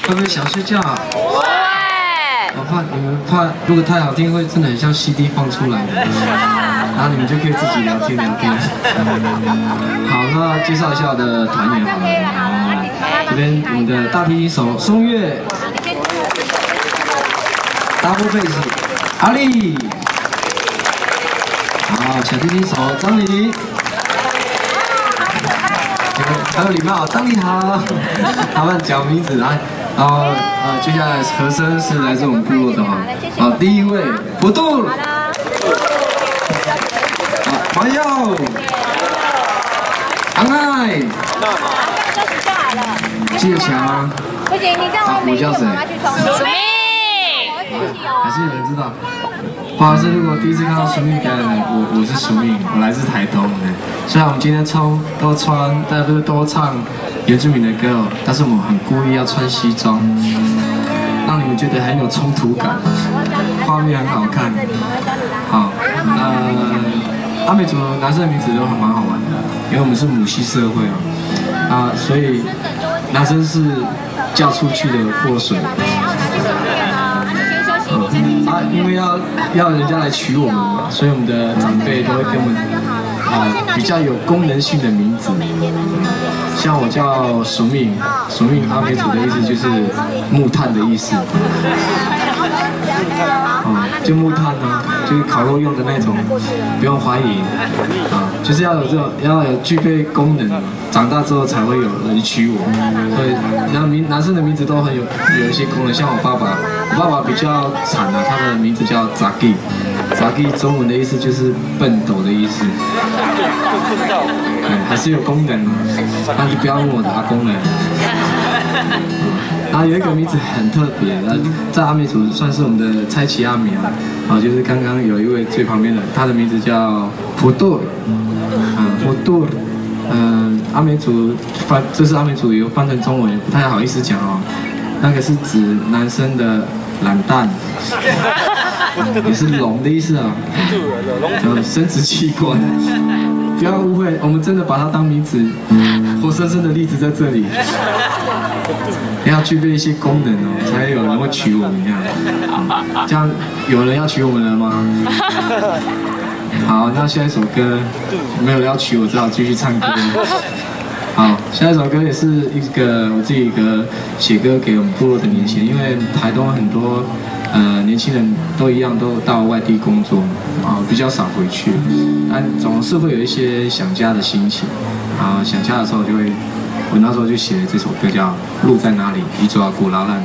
会不会想睡觉？会。我怕你们怕，如果太好听，会真的很像 CD 放出来的，然后你们就可以自己聊天。好，那介绍一下我的团员好了。这边我们的大提琴手松月，大波贝斯阿丽，好，小提琴手张黎。 很有礼貌，张丽好，他们讲名字来，然后接下来和声是来自我们部落的哈，好，第一位福杜，黄耀，昂爱，记得起来吗？不行，你这样我叫谁？署名，还是有人知道？不好意思，如果第一次看到署名表演的，我是署名，我来自台东的。虽然我们今天都唱原住民的歌哦，但是我们很故意要穿西装，让你们觉得很有冲突感，画面很好看。好，阿美族男生的名字都蛮好玩的，因为我们是母系社会啊，所以男生是嫁出去的祸水。 因为要人家来娶我们嘛，所以我们的长辈都会给我们比较有功能性的名字。像我叫署命，署命阿美族的意思就是木炭的意思。就木炭啊，就是烤肉用的那种，不用怀疑就是要有具备功能，长大之后才会有人娶我。对，然后男生的名字都有一些功能，像我爸爸比较惨啊，他的名字叫扎基，扎基中文的意思就是笨斗的意思。还是有功能，那就不要问我的阿公了。然后有一个名字很特别，在阿美族算是我们的蔡奇阿米就是刚刚有一位最旁边的，他的名字叫福杜，福杜，阿美族这是阿美族有翻成中文，不太好意思讲哦，那个是指男生的懒蛋，也是龙的意思啊，生殖器官。 不要误会，我们真的把它当名字，活生生的例子在这里。要具备一些功能哦，才有人会娶我们这样。这样有人要娶我们了吗？好，那下一首歌没有人要娶我，只好继续唱歌。好，下一首歌也是我自己写歌给我们部落的年轻人，因为台东很多年轻人都一样，都到外地工作比较少回去，但总是会有一些想家的心情想家的时候我那时候就写了这首歌叫《路在哪里》，伊抓古拉兰。